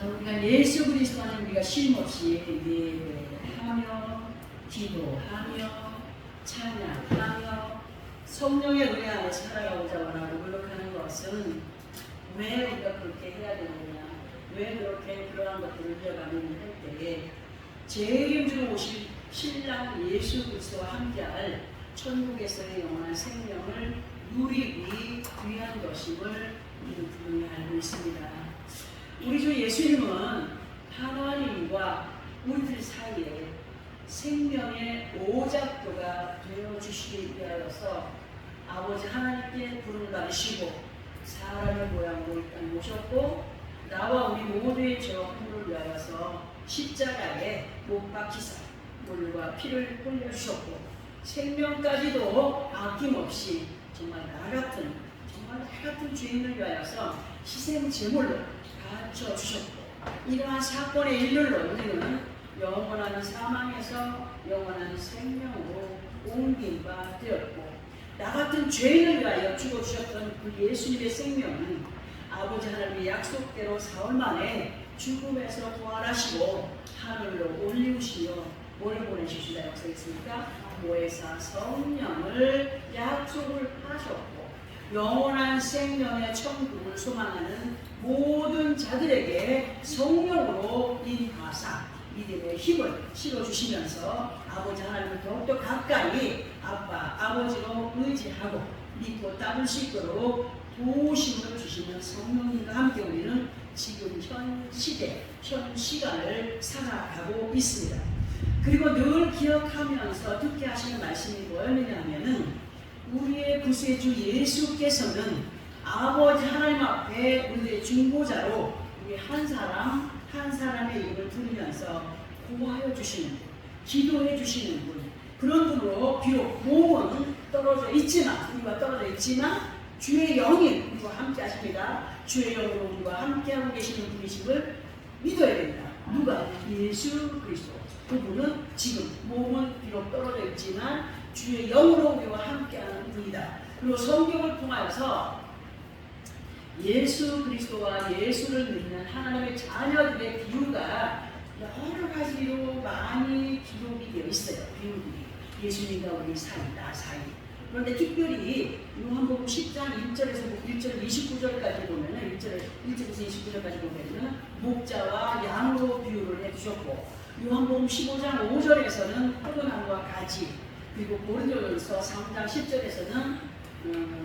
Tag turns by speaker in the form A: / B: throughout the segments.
A: 우리가 예수 그리스도 안에 우리가 쉼없이 예배하며 기도하며 찬양하며 성령의 은혜 안에 살아가고자 원하고 노력하는 것은 왜 우리가 그렇게 해야 되느냐, 왜 그렇게 그러한 것들을 이어가느냐 할 때에 제일 힘주로 오실 신랑 예수 그리스도와 함께할 천국에서의 영원한 생명을 누리기 위한 것임을 우리는 분명히 알고 있습니다. 우리 주 예수님은 하나님과 우리들 사이에 생명의 오작도가 되어주시기 위하여서 아버지 하나님께 부름을 받으시고 사람의 모양으로 이 땅에 오셨고 나와 우리 모두의 죄와 허물을 위하여서 십자가에 못 박히사 물과 피를 흘려주셨고 생명까지도 아낌없이 정말 나 같은 죄인을 위하여서 희생 제물로 바쳐 주셨고 이러한 사건의 일률로 우리는 영원한 사망에서 영원한 생명으로 옮긴 바 되었고 나 같은 죄인을 위하여 죽어주셨던 그 예수님의 생명은 아버지 하나님의 약속대로 사흘 만에 죽음에서 부활하시고 하늘로 올리우시며 뭘 보내주시다 약속했습니까? 보혜사 성령을 약속을 하셨고 영원한 생명의 천국을 소망하는 모든 자들에게 성령으로 인하사 믿음의 힘을 실어주시면서 아버지 하나님을 더욱더 가까이 아버지로 의지하고 믿고 따를 수 있도록 도우심을 주시는 성령님과 함께 우리는 지금 현 시대, 현 시간을 살아가고 있습니다. 그리고 늘 기억하면서 듣게 하시는 말씀이 뭐였느냐 하면은 우리의 구세주 예수께서는 아버지 하나님 앞에 우리의 중보자로 우리 한 사람의 이름을 부르면서 구하여 주시는 분, 기도해 주시는 분, 그런 분으로 비록 몸은 떨어져 있지만 우리와 떨어져 있지만 주의 영이 우리와 함께 하십니다. 주의 영으로 우리와 함께하고 계시는 분이심을 믿어야 됩니다. 누가? 예수 그리스도. 그분은 지금 몸은 비록 떨어져 있지만 주의 영으로 우리와 함께하는 분이다. 그리고 성경을 통하여서 예수 그리스도와 예수를 믿는 하나님의 자녀들의 비유가 여러 가지로 많이 기록이 되어 있어요. 비유들이 예수님과 우리 사이, 나 사이. 그런데 특별히 요한복음 10장 1절에서 1절 29절까지 보면은 1절에서 29절까지 보면은 목자와 양으로 비유를 해주셨고 요한복음 15장 5절에서는 포도나무와 가지, 그리고 고린도전서 3장 10절에서는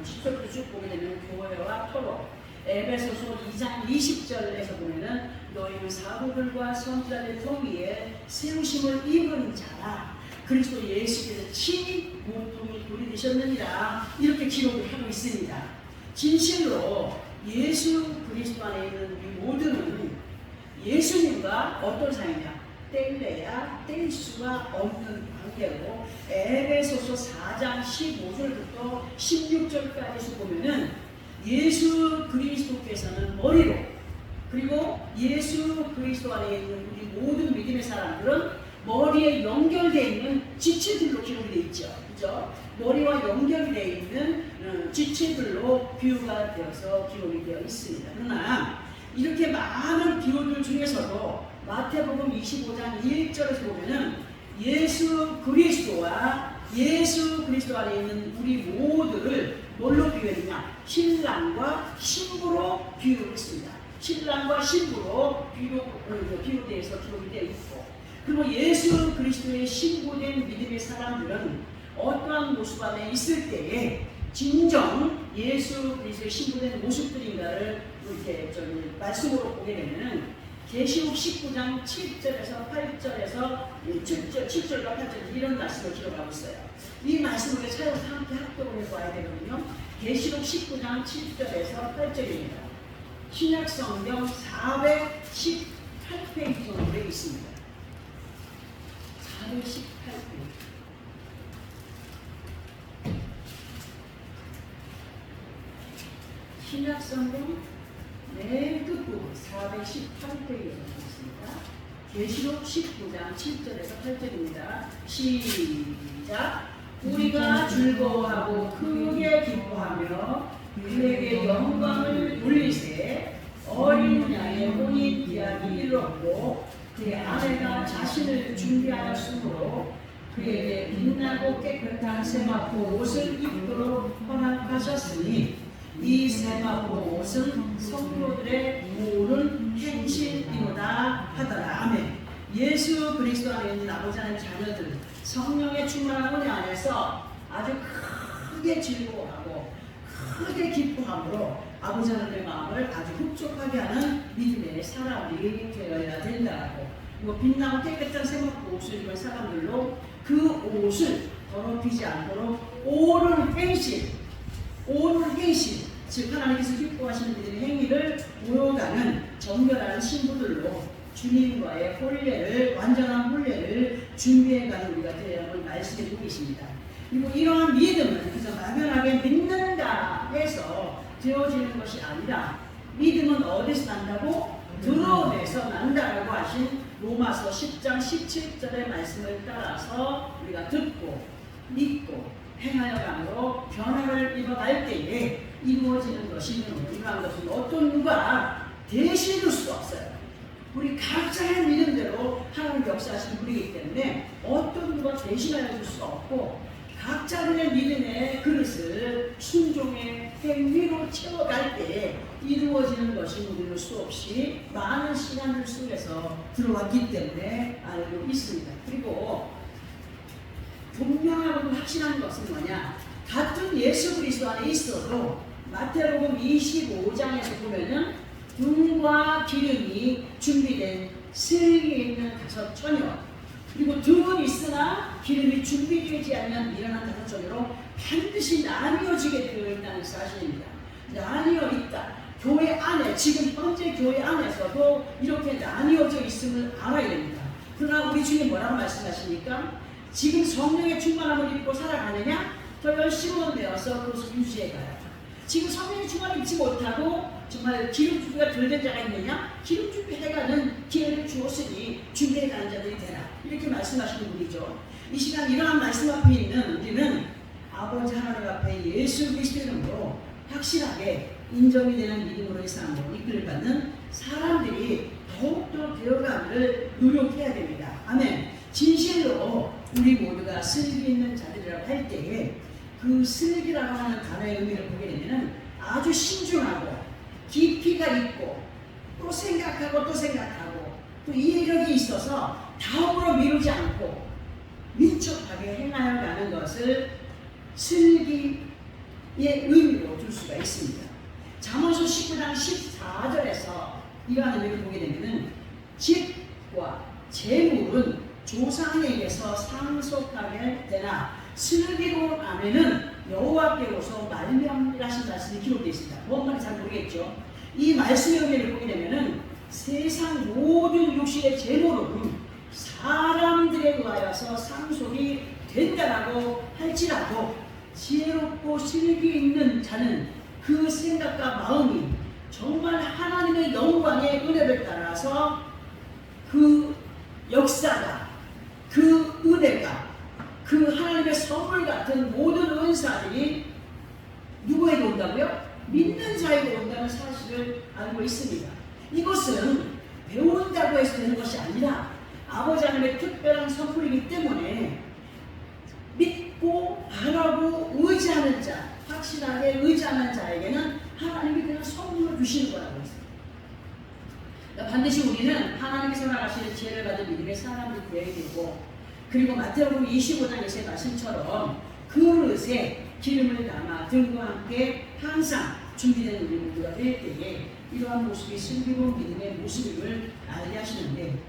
A: 10절부터 쭉 보게 되면 교회와 토로, 에베소서 2장 20절에서 보면은 너희는 사도들과 선지자들의 통위에 세우심을 입은 자라 그리스도 예수께서 친히 몸통이 돌이 되셨느니라 이렇게 기록을 하고 있습니다. 진실로 예수 그리스도 안에 있는 우리 모두는 예수님과 어떤 사이냐? 뗄래야 뗄 수가 없는 관계로 에베소서 4장 15절부터 16절까지 보면은 예수 그리스도께서는 머리로 그리고 예수 그리스도 안에 있는 우리 모든 믿음의 사람들은 머리에 연결되어 있는 지체들로 기록이 되어 있죠. 그죠? 머리와 연결되어 있는 지체들로 비유가 되어서 기록이 되어 있습니다. 그러나 이렇게 많은 비유들 중에서도 마태복음 25장 1절에서 보면은 예수 그리스도와 예수 그리스도 안에 있는 우리 모두를 뭘로 비유했냐? 신랑과 신부로 비유했습니다. 신랑과 신부로 비유되어서 기록이 되어 있고 그리고 예수 그리스도의 신부된 믿음의 사람들은 어떠한 모습 안에 있을 때에 진정 예수 그리스도의 신부된 모습들인가를 이렇게 말씀으로 보게 되면은 계시록 19장 7절에서 8절에서 7절과 8절 이런 말씀을 기록하고 있어요. 이 말씀을 찾아서 함께 합독을 해봐야 되거든요. 계시록 19장 7절에서 8절입니다. 신약성경 418페이지 정도 되어 있습니다. 418페이지. 신약성경 네 끝부분 418페이지에 있습니다. 계시록 19장 7절에서 8절입니다. 시작. 우리가 즐거워하고 크게 기뻐하며 그에게 영광을 돌리세 어린 양의 혼이 이 기약이 이르렀고 그의 아내가 자신을 준비하였으므로 그에게 빛나고 깨끗한 세마포 옷을 입도록 허락하셨으니 이 세마포 옷은 성도들의 모든 행실이로다 하더라. 아멘. 예수 그리스도 안에 있는 아버지 하나님 자녀들 성령의 충만한 은혜 안에서 아주 크게 즐거워하고 크게 기뻐함으로 아버지 하나님의 마음을 아주 흡족하게 하는 믿음의 사람이 되어야 된다고. 그리고 빛나고 깨끗한 세마포 옷을 입은 사람들로 그 옷을 더럽히지 않도록 옳은 행실, 즉 하나님께서 기뻐하시는 그들의 행위를 보여가는 정결한 신부들로 주님과의 혼례를, 완전한 혼례를 준비해가는 우리가 되어야 함을 말씀해주고 계십니다. 그리고 이러한 믿음은 그저 막연하게 믿는다 해서 되어지는 것이 아니라 믿음은 어디서 난다고? 드러내서 난다라고 하신 로마서 10장 17절의 말씀을 따라서 우리가 듣고 믿고 행하여 감으로 변화를 입어갈 때에 이루어지는 것이 이러한 것은 어떤 누가 대신해 줄 수 없어요. 우리 각자의 믿음대로 하나님 역사하시는 분이기 때문에 어떤 누가 대신하여 줄 수 없고 각자의 믿음의 그릇을 순종의 행위로 채워갈 때 이루어지는 것이 우리는 수없이 많은 시간을 속에서 들어왔기 때문에 알고 있습니다. 그리고 분명하고 확실한 것은 뭐냐? 같은 예수 그리스도 안에 있어도 마태복음 25장에서 보면은 등과 기름이 준비된 슬기 있는 5 처녀, 그리고 등은 있으나 기름이 준비되지 않으면 미련한 5 처녀로 반드시 나뉘어지게 되어 있다는 사실입니다. 나뉘어 있다. 교회 안에, 지금 현재 교회 안에서도 이렇게 나뉘어져 있음을 알아야 됩니다. 그러나 우리 주님 뭐라고 말씀하십니까? 지금 성령의 충만함을 입고 살아가느냐? 더 열심히 되어서 그것을 유지해가라. 지금 성령의 충만을 입지 못하고 정말 기름 준비가 덜 된 자가 있느냐? 기름 준비해가는 기회를 주었으니 준비해가는 자들이 되라. 이렇게 말씀하시는 분이죠. 이 시간 이러한 말씀 앞에 있는 우리는 아버지 하나님 앞에 예수 그리스도 이름으로 확실하게 인정이 되는 믿음으로의 삶으로 이끌을 받는 사람들이 더욱더 되어가기를 노력해야 됩니다. 아멘. 진실로 우리 모두가 슬기 있는 자들이라고 할 때에 그 슬기라고 하는 단어의 의미를 보게 되면 아주 신중하고 깊이가 있고 또 생각하고 또 이해력이 있어서 다음으로 미루지 않고 민첩하게 행하여 가는 것을 슬기의 의미로 줄 수가 있습니다. 잠언서 19장 14절에서 이러한 의미를 보게 되면 집과 재물은 조상에게서 상속하게 되나 슬기로운 아내는 여호와께로서 말미암으라신 말씀이 기록되어 있습니다. 뭔 말인지 잘 모르겠죠. 이 말씀의 의미를 보게 되면 세상 모든 육신의 재물은 사람들에 의하여서 상속이 된다라고 할지라도 지혜롭고 슬기 있는 자는 그 생각과 마음이 정말 하나님의 영광의 은혜를 따라서 그 역사가, 그 은혜가, 그 하나님의 선물 같은 모든 은사들이 누구에게 온다고요? 믿는 자에게 온다는 사실을 알고 있습니다. 이것은 배운다고 해서 되는 것이 아니라 아버지 하나님의 특별한 선물이기 때문에 믿고 바라고 의지하는 자, 확실하게 의지하는 자에게는 하나님이 그냥 선물을 주시는 거라고 했습니다. 반드시 우리는 하나님께서 허락하시는 지혜를 받은 믿음의 사람들이 되어야 되고, 그리고 마태복음 25장에서의 말씀처럼 그릇에 기름을 담아 등과 함께 항상 준비된 우리 모두가 될 때에 이러한 모습이 슬기로운 믿음의 모습임을 알게 하시는데,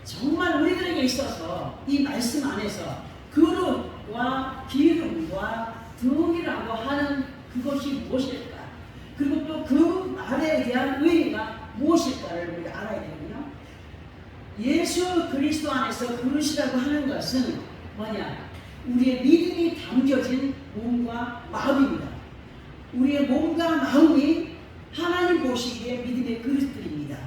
A: 정말 우리들에게 있어서 이 말씀 안에서 그릇과 기름과 등이라고 하는 그것이 무엇일까? 그리고 또 그 말에 대한 의미가 무엇일까를 우리가 알아야 되거든요. 예수 그리스도 안에서 그릇이라고 하는 것은 뭐냐? 우리의 믿음이 담겨진 몸과 마음입니다. 우리의 몸과 마음이 하나님 보시기에 믿음의 그릇들입니다.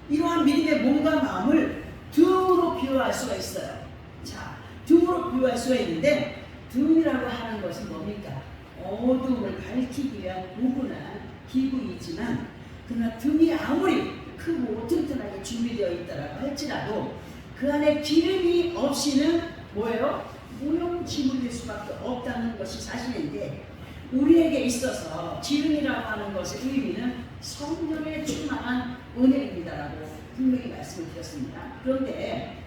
A: 이러한 믿음의 몸과 마음을 등으로 비유할 수가 있어요. 자, 등으로 비유할 수가 있는데, 등이라고 하는 것은 뭡니까? 어둠을 밝히기 위한 도구나 기구이지만, 그러나 등이 아무리 크고 튼튼하게 할지라도 그 안에 기름이 없이는 뭐예요? 무용지물일 수밖에 없다는 것이 사실인데, 우리에게 있어서 기름이라고 하는 것의 의미는 성령에 충만한 은혜입니다라고 분명히 말씀을 드렸습니다. 그런데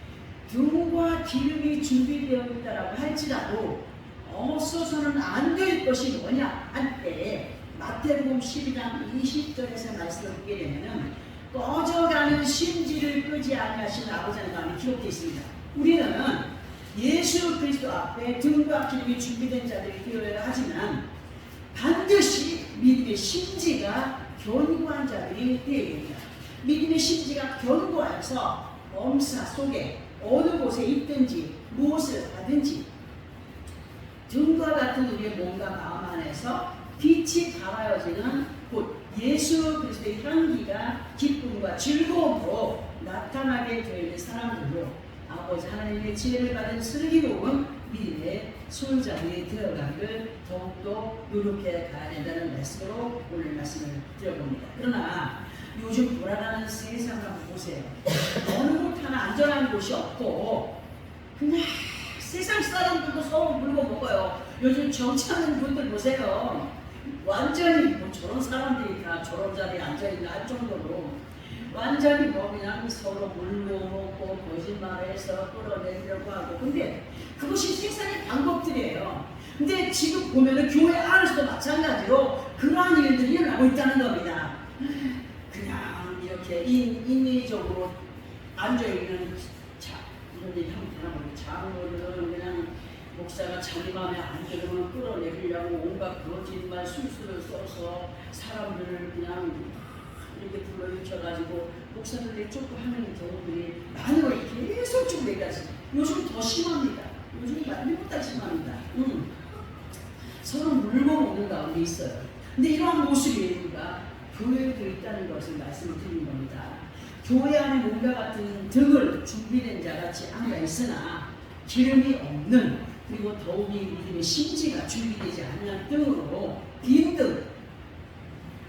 A: 등과 기름이 준비되어 있다라고 할지라도 없어서는 안 될 것이 뭐냐 할 때, 마태복음 12장 20절에서 말씀을 보게 되면은 꺼져가는 심지를 끄지 아니하시는 아버지의 마음이 기록되어 있습니다. 우리는 예수 그리스도 앞에 등과 기름이 준비된 자들이 되어야 하지만 반드시 믿음의 심지가 견고한 자들이 되어야 됩니다. 믿음의 심지가 견고해서 범사 속에 어느 곳에 있든지 무엇을 하든지 등과 같은 우리의 몸과 마음 안에서 빛이 발하여지는 곧 예수 그리스도의 향기가 기쁨과 즐거움으로 나타나게 되는 사람들로 아버지 하나님의 지혜를 받은 슬기로운 믿음의 소유자들이 되어가기를 더욱더 노력해 가야 된다는 말씀으로 오늘 말씀을 드려봅니다. 그러나 요즘 돌아가는 세상을 한번 보세요. 어느 곳 하나 안전한 곳이 없고 그냥 세상 사람들도 서로 물고 먹어요. 요즘 정치하는 분들 보세요. 완전히 뭐 저런 사람들이 다 저런 자리에 앉아있나 할 정도로 완전히 뭐 그냥 서로 물고 먹고 거짓말해서 끌어내려고 하고, 근데 그것이 세상의 방법들이에요. 근데 지금 보면은 교회 안에서도 마찬가지로 그러한 일들이 일어나고 있다는 겁니다. 그냥 이렇게 인위적으로 앉아있는 이런 얘기 하면 되나 모르겠어요. 장로들은 그냥 목사가 자기 마음에 안 들으면 끌어내리려고 온갖 거짓말 술수를 써서 사람들을 그냥 이렇게 불러일으켜가지고 목사들이 쫓고 하는 경우들이 많은 걸 계속 좀 얘기하지. 요즘 더 심합니다. 요즘 미국보다 심합니다. 서로 물고 먹는 가운데 있어요. 근데 이러한 모습이 우리가 교회에 있다는 것을 말씀을 드리는 겁니다. 교회 안에 뭔가 같은 등을 준비된 자같이 앉아 있으나 기름이 없는, 그리고 더욱이 믿음의 심지가 준비되지 않는 등으로 빈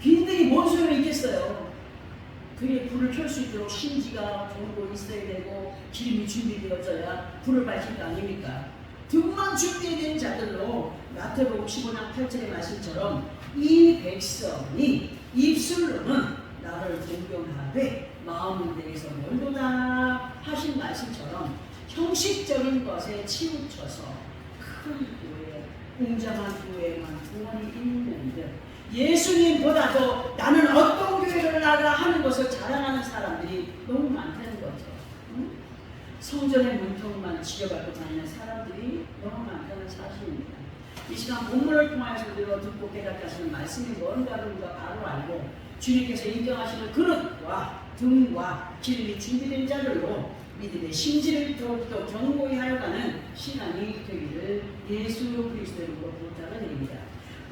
A: 등이 뭔 소용이 있겠어요. 그게 불을 켤 수 있도록 심지가 정도 있어야 되고 기름이 준비되어져야 불을 밝힐 거 아닙니까? 등만 준비된 자들로 마태복음 15장 8절의 말씀처럼 이 백성이 입술로는 나를 존경하되 마음은 내게서 멀도다 하신 말씀처럼 형식적인 것에 치우쳐서 큰 교회, 웅장한 교회만 구원이 있는 듯 예수님보다도 나는 어떤 교회를 나가 하는 것을 자랑하는 사람들이 너무 많다는 거죠. 성전의 문턱만 지려밟고 다니는 사람들이 너무 많다는 사실입니다. 이 시간 본문을 통해서 우리가 듣고 깨닫게 하시는 말씀이 뭔가를 우리가 바로 알고 주님께서 인정하시는 그릇과 등과 기름이 준비된 자들로 믿음의 심지를 더욱더 견고히 하여가는 시간이 되기를 예수 그리스도의 이름으로 부탁을 드립니다.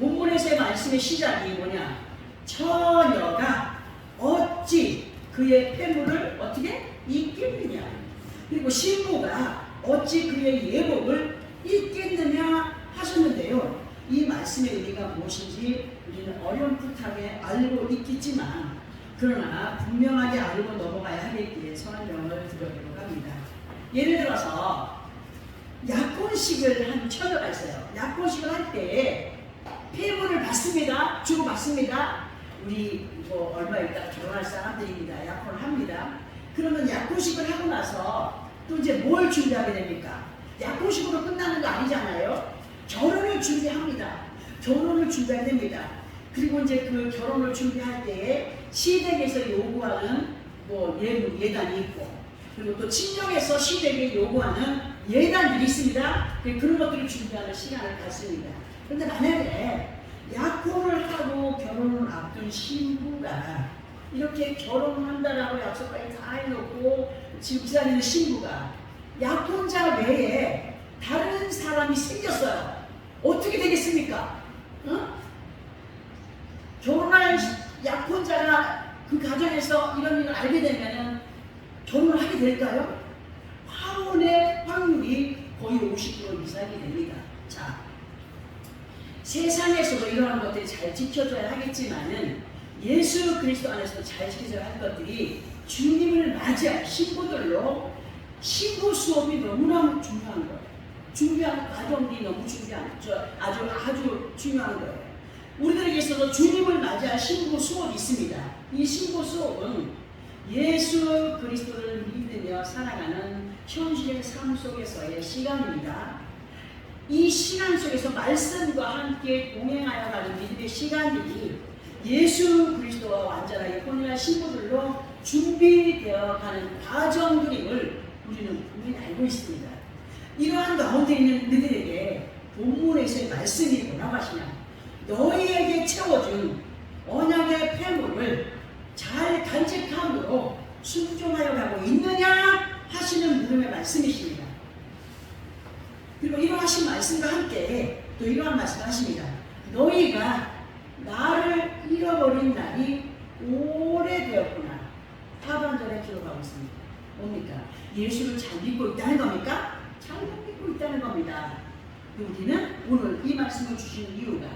A: 본문에서의 말씀의 시작이 뭐냐? 처녀가 어찌 그의 폐물을 어떻게 잊겠느냐? 그리고 신부가 어찌 그의 예복을 잊겠느냐 하셨는데요. 이 말씀의 의미가 무엇인지 우리는 어렴풋하게 알고 있겠지만 그러나 분명하게 알고 넘어가야 하겠기에 설명을 드려보려고 합니다. 예를 들어서 약혼식을 한 처녀가 있어요. 약혼식을 할 때 폐물을 받습니다. 주고 받습니다. 우리 뭐 얼마 있다 결혼할 사람들입니다. 약혼을 합니다. 그러면 약혼식을 하고 나서 또 이제 뭘 준비하게 됩니까? 약혼식으로 끝나는 거 아니잖아요. 결혼을 준비합니다. 결혼을 준비하게 됩니다. 그리고 이제 그 결혼을 준비할 때에 시댁에서 요구하는 뭐 예단이 있고, 그리고 또 친정에서 시댁에 요구하는 예단들이 있습니다. 그런 것들을 준비하는 시간을 갖습니다. 그런데 만약에 약혼을 하고 결혼을 앞둔 신부가 이렇게 결혼한다라고 약속까지 다 해놓고 지금 기다리는 신부가 약혼자 외에 다른 사람이 생겼어요. 어떻게 되겠습니까? 결혼할 약혼자가 그 가정에서 이런 일을 알게 되면 결혼을 하게 될까요? 화혼의 확률이 거의 50% 이상이 됩니다. 자, 세상에서도 이러한 것들이 잘 지켜져야 하겠지만은 예수 그리스도 안에서도 잘 지켜져야 할 것들이 주님을 맞이할 신부들로 신부 수업이 너무나 중요한 거예요. 준비하는 과정이 너무 아주 중요한 거예요. 우리들에게 있어서 주님을 맞이할 신부 수업이 있습니다. 이 신부 수업은 예수 그리스도를 믿으며 살아가는 현실의 삶 속에서의 시간입니다. 이 시간 속에서 말씀과 함께 동행하여 가는 믿음의 시간들이 예수 그리스도와 완전하게 혼인한 신부들로 준비되어 가는 과정들임을 우리는 알고 있습니다. 이러한 가운데 있는 너희들에게 본문에서의 말씀이 뭐라고 하시냐? 너희에게 채워준 언약의 폐물을 잘 간직함으로 순종하여 가고 있느냐 하시는 물음의 말씀이십니다. 그리고 이러하신 말씀과 함께 또 이러한 말씀을 하십니다. 너희가 나를 잃어버린 날이 오래되었구나. 하반절에 기록하고 있습니다. 뭡니까? 예수를 잘 믿고 있다는 겁니까? 잘 믿고 있다는 겁니다. 우리는 오늘 이 말씀을 주신 이유가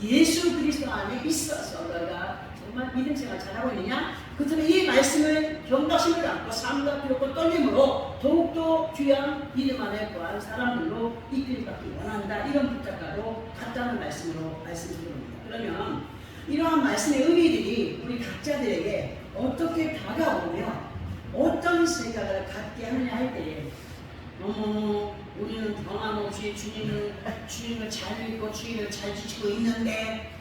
A: 예수 그리스도 안에 있어서 너가 정말 믿음 생활 잘하고 있느냐? 그렇다면 이 말씀을 경각심을 갖고 삶과 기록과 떨림으로 더욱더 귀한 믿음 안에 거한 사람들로 이끌받기 원한다. 이런 부탁가로 같다는 말씀으로 말씀드립니다. 그러면 이러한 말씀의 의미들이 우리 각자들에게 어떻게 다가오며 어떤 생각을 갖게 하느냐 할 때 우리는 변함없이 주님을 잘 믿고 주님을 잘 지키고 있는데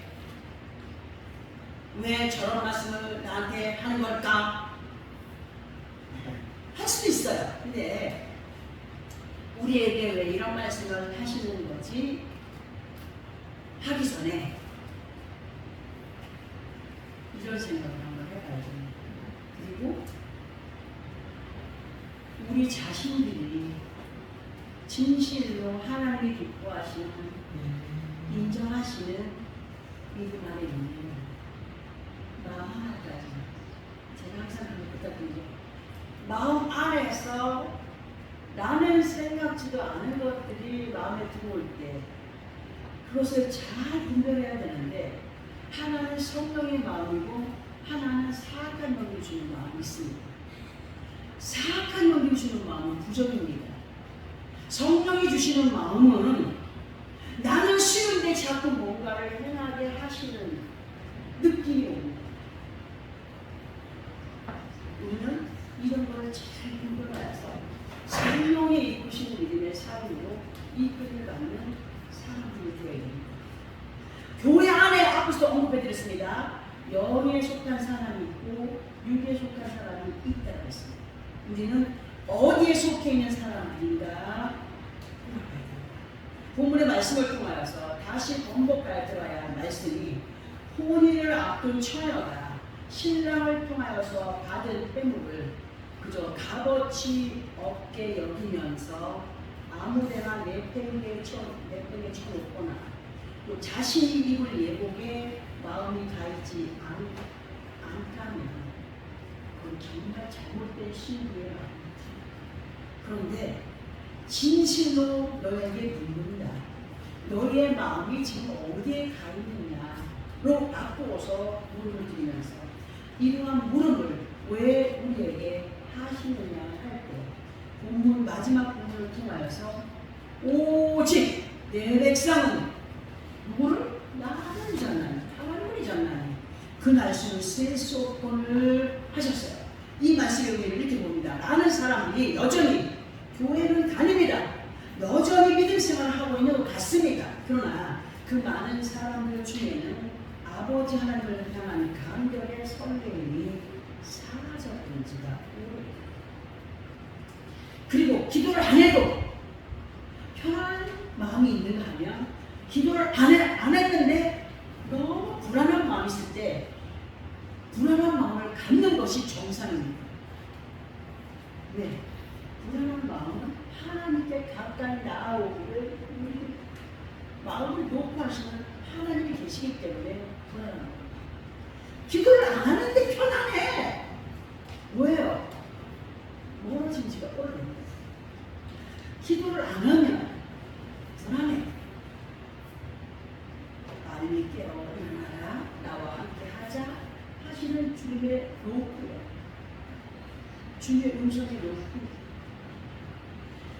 A: 왜 저런 말씀을 나한테 하는 걸까? 할 수도 있어요. 근데 우리에게 왜 이런 말씀을 하시는 거지? 하기 전에 이런 생각을 한번 해봐야 됩니다. 그리고 우리 자신들이 진실로 하나님이 기뻐하시는 인정하시는 믿음 안에 있는 마음 하나까지 제가 항상 부탁드리죠. 마음 안에서 나는 생각지도 않은 것들이 마음에 들어올 때 그것을 잘 분별해야 되는데 하나는 성령의 마음이고 하나는 사악한 영이 주는 마음이 있습니다. 사악한 영이 주는 마음은 부정입니다. 성령이 주시는 마음은 나는 쉬운데 자꾸 뭔가를 행하게 하시는 느낌이 옵니다. 우리는 이런 걸 잘 분별해서 성령의 이끄시는 믿음의 삶으로 이끌을 받는 사람들이 되어야 됩니다. 교회 안에 앞에서 언급해드렸습니다. 영에 속한 사람이 있고 육에 속한 사람이 있다고 했습니다. 우리는 어디에 속해 있는 사람들인가 본문의 말씀을 통하여서 다시 번복하여 들어야 할 말씀이 혼인을 앞둔 처녀가 신랑을 통하여서 받은 빼물을 그저 값어치 없게 여기면서 아무데나 내팽개 쳐놓거나 또 자신이 입을 예복에 마음이 가있지 않다면 그건 정말 잘못된 신부의 마음입니다. 그런데 진실로 너에게 묻는다. 너의 마음이 지금 어디에 가 있느냐로 바꾸어서 물음을 드리면서 이러한 물음을 왜 우리에게 하시느냐 할 때 본문 마지막 부분을 통하여서 오직 내 백성은 누구를? 나를 전하니 하나님을 전하니 그 날수는 셀 수 없거늘 하셨어요. 이 말씀의 의미를 이렇게 봅니다. 많은 사람들이 여전히 교회는 다닙니다. 여전히 믿음 생활을 하고 있는 것 같습니다. 그러나 그 많은 사람들 중에는 아버지 하나님을 향한 간절의 설렘이 사라졌던지가 모릅니다. 그리고 기도를 안 해도 편한 마음이 있는가 하면 기도를 안 했는데 너무 불안한 마음이 있을 때 불안한 마음을 갖는 것이 정상입니다. 네. 불안한 마음은 하나님께 가까이 나아오기를 우리 마음을 놓고 하시는 하나님이 계시기 때문에 불안한 겁니다. 기도를 안 하는데 편안해. 왜요? 멀어진지가 오래됩니다. 기도를 안 하면 불안해. 빨리 깨어 일어나라 나와 함께 하자 하시는 주님의 노크요. 주님의 음성이 너무 큽니다.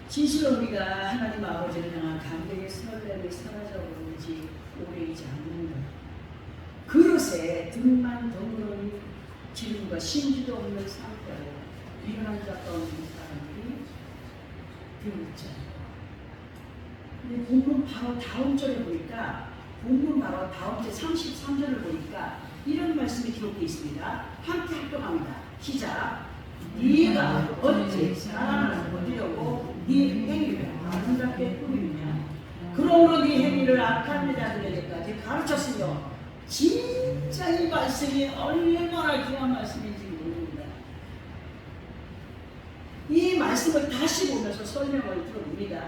A: 진실로 우리가 하나님 아버지를 향한 감격의 설렘이 사라져버리지 오래이지 않는다. 그릇에 등만 덩그러니 기름과 심지도 없는 상태로 일어난 자 가운데 사람들이 되었죠. 근데 본문 바로 다음 절에 보니까 본문 바로 다음 절 33절을 보니까 이런 말씀이 기록되어 있습니다. 함께 합동합니다. 시작. 네가 어찌 사람을 얻으려고 네 행위를 아름답게 꾸미느냐. 그러므로 네 행위를 악한 자들에게까지 가르쳤으며. 진짜 이 말씀이 얼마나 귀한 말씀인지 모릅니다. 이 말씀을 다시 보면서 설명을 들어봅니다.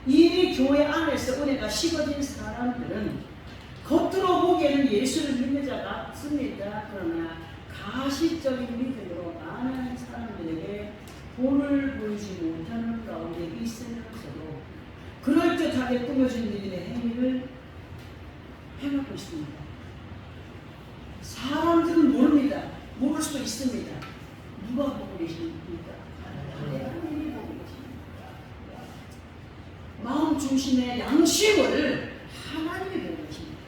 A: 이 교회 안에서 은혜가 식어진 사람들은 겉으로 보기에는 예수를 믿는 자가 같습니다. 그러나 가시적인 믿음으로 많은 사람들에게 본을 보이지 못하는 가운데 있으면서도 그럴듯하게 꾸며진 일의 행위를 행하고 있습니다. 사람들은 모릅니다. 모를 수도 있습니다. 누가 보고 계십니까? 하나님이 보고 계십니다. 마음 중심의 양심을 하나님이 보고 계십니다.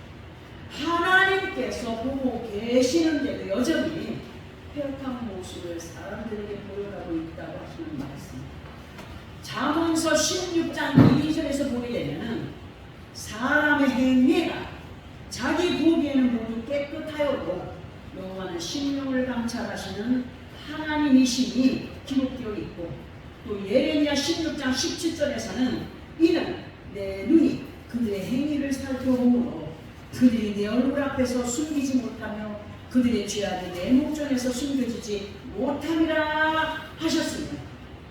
A: 하나님께서 보고 계시는데도 여전히 폐역한 모습을 사람들에게 보여가고 있다고 하시는 말씀. 잠언서 16장 2절에서 보게 되면 사람의 행위가 자기 보기에는 모두 깨끗하여도 여호와는 심령을 감찰하시는 하나님이심이 기록되어 있고, 또 예레미야 16장 17절에서는 이는 내 눈이 그들의 행위를 살펴보므로 그들이 내 얼굴 앞에서 숨기지 못하며 그들의 죄악이 내 목전에서 숨겨지지 못함이라 하셨으며,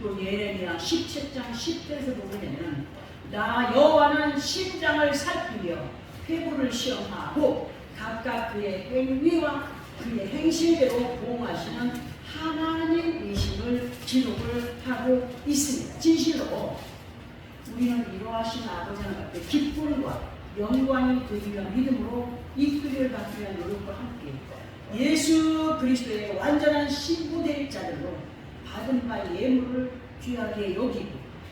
A: 또 예레미야 17장 10절에서 보면 나 여호와는 심장을 살피며 회부를 시험하고 각각 그의 행위와 그의 행실대로 보응하시는 하나님이심을 기록을 하고 있습니다. 진실로 우리는 이러하신 아버지 하나님 앞에 기쁨과 영광이 되기를 믿음으로 이끌을 받기 위한 노력과 함께 예수 그리스도의 완전한 신부될 자들로 받은 바 예물을 귀하게 여기고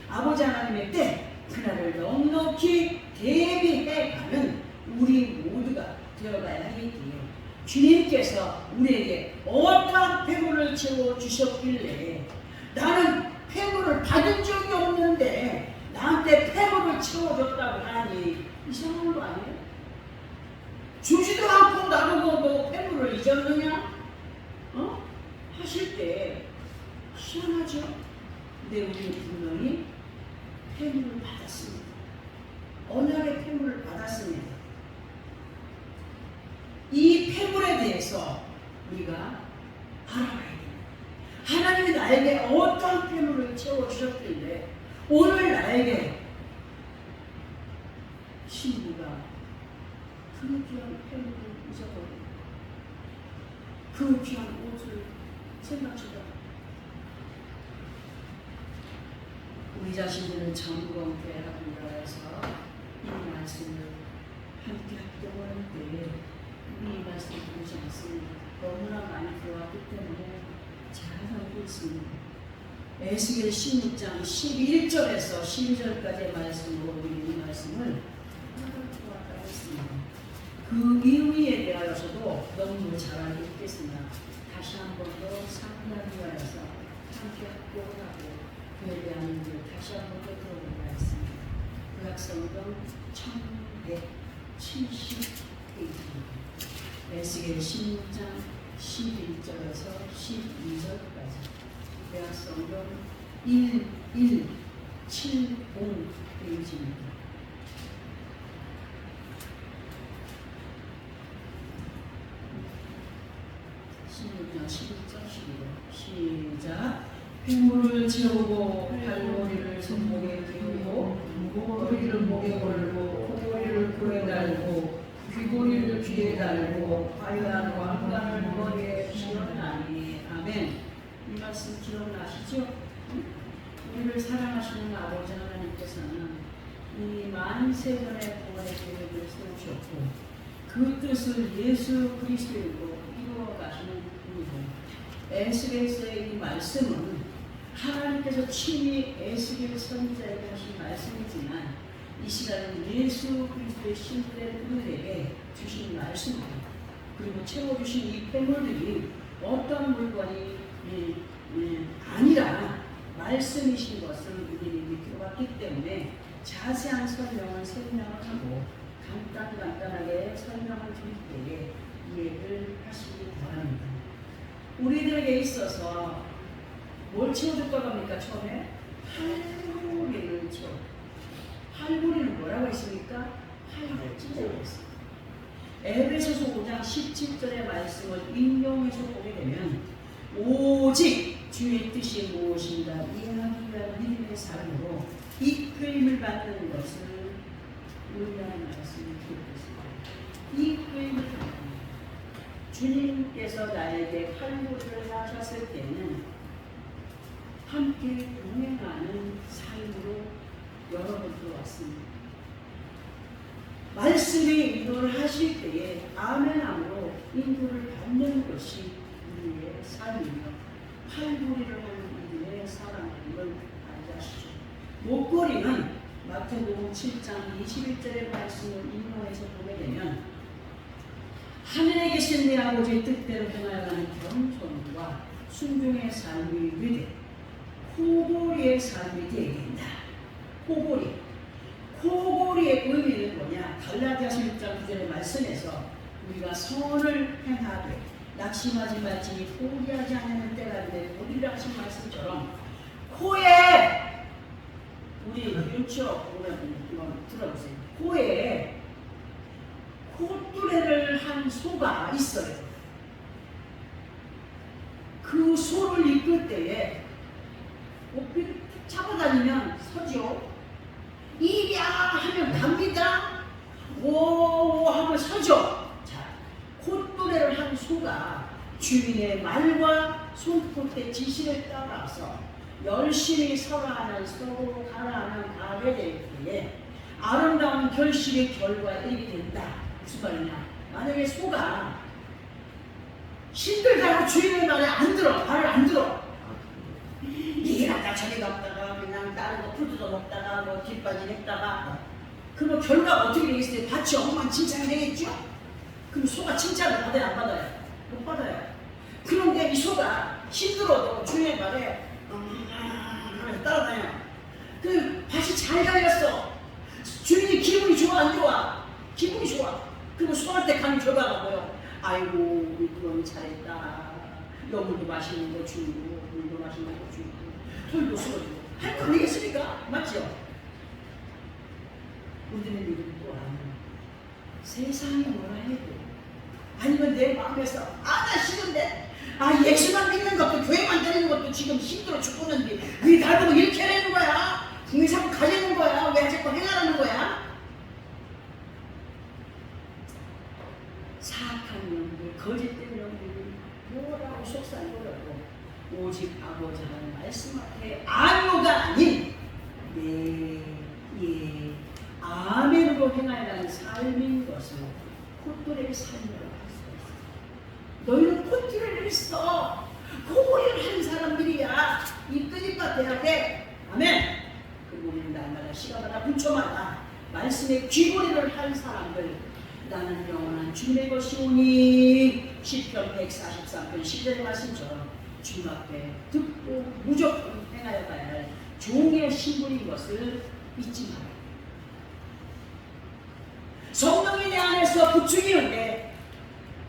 A: 아버지 하나님의 때 그날을 넉넉히 대비해가는 우리 모두가 되어가야 하겠기에 주님께서 우리에게 어떠한 폐물을 채워주셨길래 나는 폐물을 받은 적이 없는데 나한테 폐물을 채워줬다고 하니 이상한 거 아니에요? 주지도 않고 나보고 너 폐물을 잊었느냐? 하실 때 희한하죠? 근데 우리는 분명히 폐물을 받았습니다. 언약의 폐물을 받았습니다. 이 폐물에 대해서 우리가 알아봐야 됩니다. 하나님이 나에게 어떤 폐물을 채워주셨길래 오늘 나에게 신부가 그 귀한 폐물을 잊어버리고 그 귀한 옷을 생각하다 우리 자신들은 점검해 합니다. 해서 이 말씀을 함께 합동할 때 이 말씀을 보지 않습니다. 너무나 많이 들어왔기 때문에 잘 알고 있습니다. 에스겔 16장 11절에서 12절까지의 말씀으로 우리 이 말씀을 보았다고 했습니다. 그 이유에 대하여서도 너무 잘 알고 있겠으나 다시 한 번 더 상기하기 위하여서 함께 합동을 하고 그에 대한 의미를 다시 한 번 더 들어보려 했습니다. 구약성경 1170페이지입니다. 에스겔 16장 11절에서 12절까지 구약성경 1170 페이지입니다. 시작. 흉물을 채우고 발머리를 손목에 끼우고 목도리를 목에 걸고 코고리를 코에 달고 귀고리를 귀에 달고 화려한 왕관을 머리에 씌웠나니. 아멘. 이 말씀 기억나시죠? 우리를 사랑하시는 아버지 하나님께서는 이 만세전의 구원의 계획을 세우셨고 그 뜻을 예수 그리스도로 이루어 가시는 분이고 에스겔서의 이 말씀은 하나님께서 친히 에스겔 선지자에게 하신 말씀이지만 이 시간은 예수 그리스도의 신부된 우리에게 주신 말씀입니다. 그리고 채워주신 이 폐물들이 어떤 물건이 아니라 말씀이신 것을 우리들이 믿어봤기 때문에 자세한 설명을 하고 간단하게 설명을 드릴 때에 이해를 하시기 바랍니다. 우리들에게 있어서 뭘 채워줄 거라고 합니까? 처음에 할머니를 채워. 할머니는 뭐라고 했습니까? 할머니라고 했습니다. 에베소서 5장 17절의 말씀을 인용해서 보게 되면 오직 주의 뜻이 무엇인가 이해하기 위한 믿음의 삶으로 이끌림을 받는 것을 의미하는 말씀을 드리겠습니다. 이끌림을 받는 주님께서 나에게 활보를 하셨을 때는 함께 동행하는 삶으로 여러분 들어왔습니다. 말씀의 인도를 하실 때에 아멘함으로 인도를 받는 것이 우리의 삶이며 팔보리를 하는 우리의 사랑임을 알게 하시죠. 목걸이는 마태복음 7장 21절의 말씀을 인용해서 보게 되면 하늘에 계신 내 아버지의 뜻대로 행하여가는 겸손과 순종의 삶이 되되 코골이의 삶이 되어야 된다. 코골이의 의미는 뭐냐? 갈라디아서 6장 9절의 말씀에서 우리가 선을 행하되 낙심하지 말지니 포기하지 않는 때가 되되 보리라 하신 말씀처럼 코에 우리 유치원 보면 들어보세요. 코에 콧뚜레를 한 소가 있어요. 그 소를 이끌 때에 옷비를 잡아다니면 서죠. 이랴 하면 갑니다. 오 하면 서죠. 자, 콧뚜레를 한 소가 주인의 말과 손끝의 지시를 따라서 열심히 서로 가라하는 가게 될 때에 아름다운 결실의 결과에 이르게 된다. 무슨 말이냐? 만약에 소가 힘들다고 주인의 말에 안 들어, 말을 안 들어. 이게 갔다 저리 갔다가 그냥 다른 거 풀 뜯어 먹다가 뭐 뒷바지 했다가 그럼 결과가 어떻게 되겠어요? 밭이 엉망진창이 되겠죠? 그럼 소가 칭찬을 받아요, 안 받아요? 못 받아요. 그런데 이 소가 힘들어도 주인의 말에 따라다녀. 그 밭이 잘 갈렸어. 주인이 기분이 좋아 안 좋아? 기분이 좋아. 그리고 소한테 가는 결과가 뭐요? 아이고 우리 그놈이 잘했다. 너물도 맛있는 거 주고 물도 맛있는 거 주고 털도 쏘주고 할 거 아니겠습니까? 맞죠? 우리는 믿음이 또 아니야. 세상이 뭐라 해도 아니면 내 마음에서 나 싫은데 예수만 믿는 것도 교회만 다니는 것도 지금 힘들어 죽겠는데 왜 나보고 이렇게 하는 거야? 왜 자꾸 가려는 거야? 왜 자꾸 행하라는 거야? 사악한 영들, 거짓된 영들이 뭐라고 속삭이더라도 오직 아버지 하나님 말씀 앞에 아니오가 아닌 네, 예, 아멘으로 행하여가는 삶인 것을 콧뚜레의 삶이라고 할 수 있어. 너희는 콧뚜레를 했어. 코골이를 하는 사람들이야. 이끄니까 돼야 돼. 아멘. 그리고 우리는 날마다 시간마다 분초마다 말씀의 귀고리를 한 사람들 나는 영원한 주님의 것이오니 시편 143편 10절의 말씀처럼 주님 앞에 듣고 무조건 행하여 가야 할 종의 신분인 것을 잊지 마라. 성령이 내 안에서 부추기는데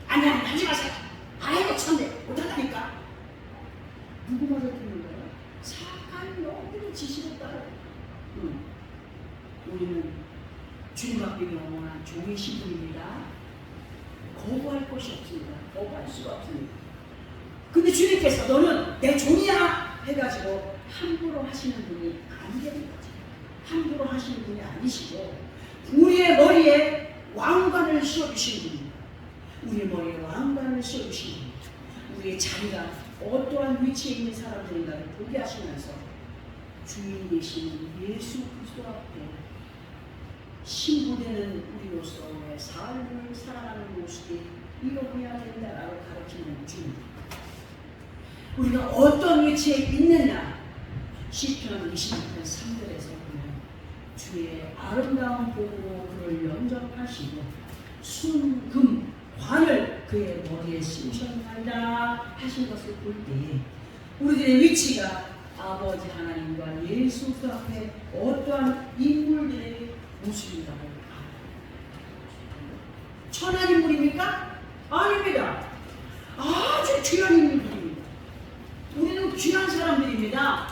A: 아니 하지 마세요. 아이고 참네 못한다니까. 누구 말을 듣는 거야? 사악한 영들의 지시를 따라. 우리는 주님 앞에 영원한 종의 신분입니다. 거부할 것이 없습니다. 거부할 수가 없습니다. 근데 주님께서 너는 내 종이야 해가지고 함부로 하시는 분이 아니되는 거죠. 함부로 하시는 분이 아니시고 우리의 머리에 왕관을 씌워주시는 분입니다. 우리의 머리에 왕관을 씌워주시는 분입니다. 우리의 자리가 어떠한 위치에 있는 사람들인가를 보게 하시면서 주인 되시는 예수 그리스도 앞에 신부되는 우리로서의 삶을 살아가는 모습이 이러해야 된다라고 가르치는 주님. 우리가 어떤 위치에 있느냐. 시편 26편 3절에서 보면 주의 아름다운 복으로 그를 영접하시고 순금 관을 그의 머리에 씌우셨나이다 하신 것을 볼 때 우리들의 위치가 아버지 하나님과 예수 그 앞에 어떠한 인물들의 모습인가를 천한 인물입니까? 아닙니다. 아주 귀한 인물들입니다. 우리는 귀한 사람들입니다.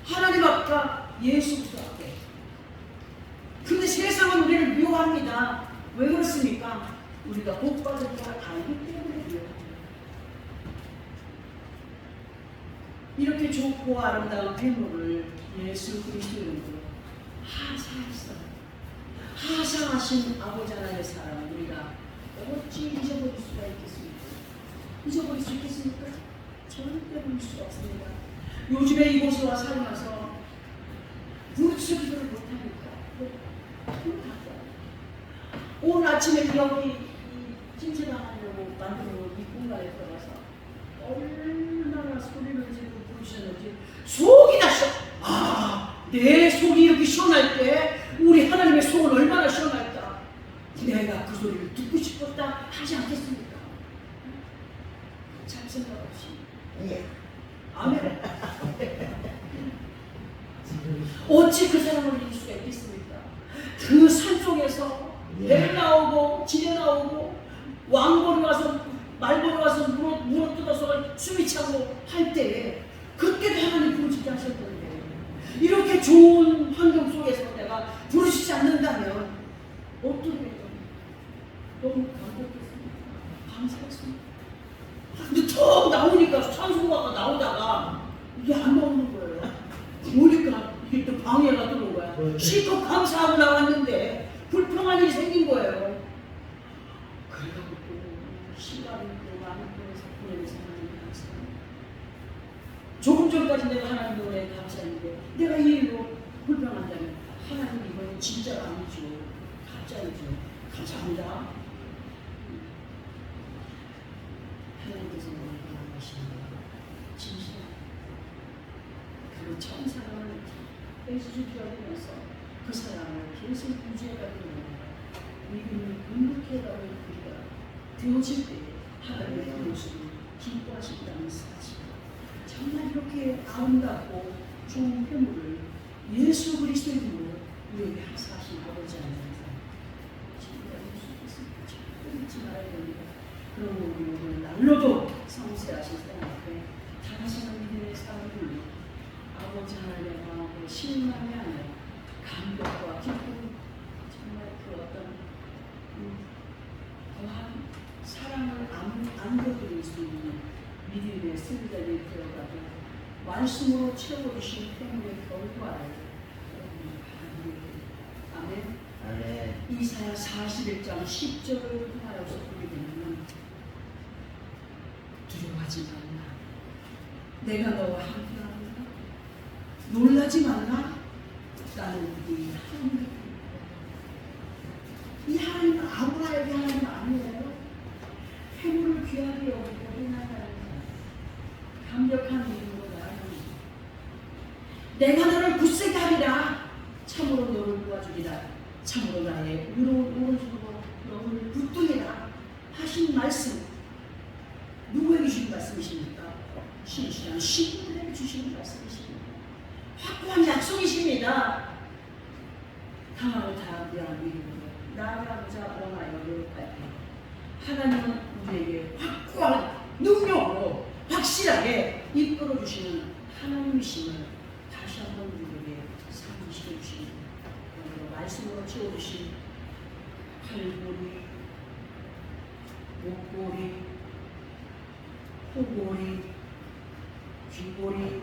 A: 하나님 앞과 예수 그 앞에. 근데 세상은 우리를 미워합니다. 왜 그렇습니까? 우리가 복 받을 걸 알기 때문에 미워합니다. 이렇게 좋고 아름다운 배물을 예수 그리스도 이름으로 하사하신 아버지 하나님의 사랑을 우리가 어찌 잊어버릴 수가 있겠습니까? 잊어버릴 수 있겠습니까? 절대 볼 수가 없습니다. 요즘에 이곳에 와 살면서 부르짖어 기도를 못하니까 오늘 아침에 여기 찜질방하려고 만들어 이 공간에 들어가서 얼마나 소리를 지르고 부르셨는지 속이 났어. 내 속이 이렇게 시원할 때 우리 하나님의 속은 얼마나 시원할까. 내가 그 소리를 듣고 싶었다 하지 않겠습니까? 잘 생각 없이. 아멘. 어찌 그 사람을 이길 수가 있겠습니까? 그 산속에서 배 나오고 지뢰 나오고 왕벌이 와서 말벌이 와서 물어 뜯어서 숨이 차고 할 때에 그때도 하나님 부르짖게 하셨던데 이렇게 좋은 환경 속에서 내가 부르짖지 않는다면 어떻게 너무 감격했습니다. 감사했습니다. 근데 턱 나오니까 산소가 나오다가 이게 안 나오는 거예요. 보니까 이게 또 방해가 들어온 거야. 실컷 감사하고 나왔는데 불평한 일이 생긴 거예요. 그래가지고 또 시간이 또 많은 곳에서 보내면서 하나님 감사합니다. 조금 전까지 내가 하나님 노래에 감사했는데 내가 이 일로 불평한다면 하나님 이건 진짜가 아니죠. 가짜이죠. 감사합니다. 하나님께서 우리를 사랑하시는 진실한 그리고 처음 사랑을 해주시면서 그 사랑을 계속 유지해가는 믿음을 공격해가는 우리가 되어질 때 하나님의 그 모습을 기뻐하신다는 사실. 정말 이렇게 아름답고 좋은 회물을 예수 그리스도의 이름으로 우리에게 하사하신 아버지 하나님 진짜 예수께서 절대 잊지 말아야 됩니다. 그런 우리 오늘 날로도 성세하신 하나님 앞에 다가서는 믿음의 싸움을 아버지 하나님의 마음으로 실망이 아니라 감격과 기쁨 정말 그 어떤 더한 사랑을 안겨드릴 수 있는 믿음의 승자들이 되어가고 말씀으로 채워주신 태물의 결과를 아멘. 아멘. 이사야 41장 10절을 통하여서 보게 되면 두려워하지 말라. 내가 너와 함께하리라. 놀라지 말라. 나는 네 하나님이다. 이 하나님은 아브라함의 하나님 아니에요. 해물을 귀하게 여기고 행하다는 감격한 이름으로 나아갑니다. 내가 너를 굳세게 하리라. 참으로 너를 도와주리라. 참으로 나의 의로운 오른손으로 너를 붙들리라 하신 말씀 누구에게 주신 말씀이십니까? 신실한 신부들에게 주신 말씀이십니다. 확고한 약속이십니다. 당하고 다하리라 이름으로 나아가고자 원하여 노력할 때 하나님은 우리에게 확고한 능력으로 확실하게 이끌어주시는 하나님이심을 다시 한번 우리에게 상기시켜 주십니다. 오늘 말씀으로 채워주신 팔보리, 목보리, 코보리, 귓보리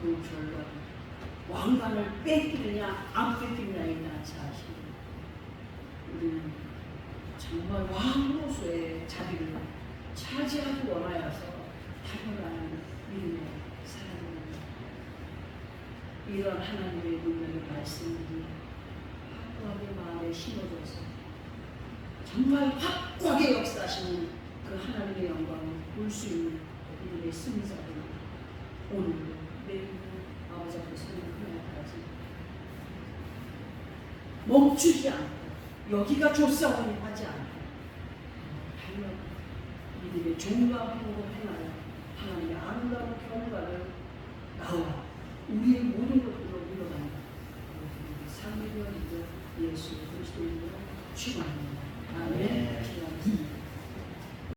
A: 그 결과 왕관을 뺏기느냐 안 뺏기느냐에 대한 사실 우리는 정말 왕으로서의 자리를 차지하기 원하여서 달려가는 믿음의 사람입니다. 이런 하나님의 능력의 말씀들이 확고하게 마음에 심어져서 정말 확고하게 역사하시는 그 하나님의 영광을 볼 수 있는 우리의 승리자들 오늘 내일 아버지 앞에 서는 그날까지 멈추지 않고 여기가 좋사오니 하지 않고 달려 이들의 종과 행복을 행하여 하나님의 아름다운 결과를 나와 우리의 모든 것들로 이뤄가는 삶의 되어 있는 예수 그리스도의 이름으로 축원합니다. 아멘. 기도하겠습니다.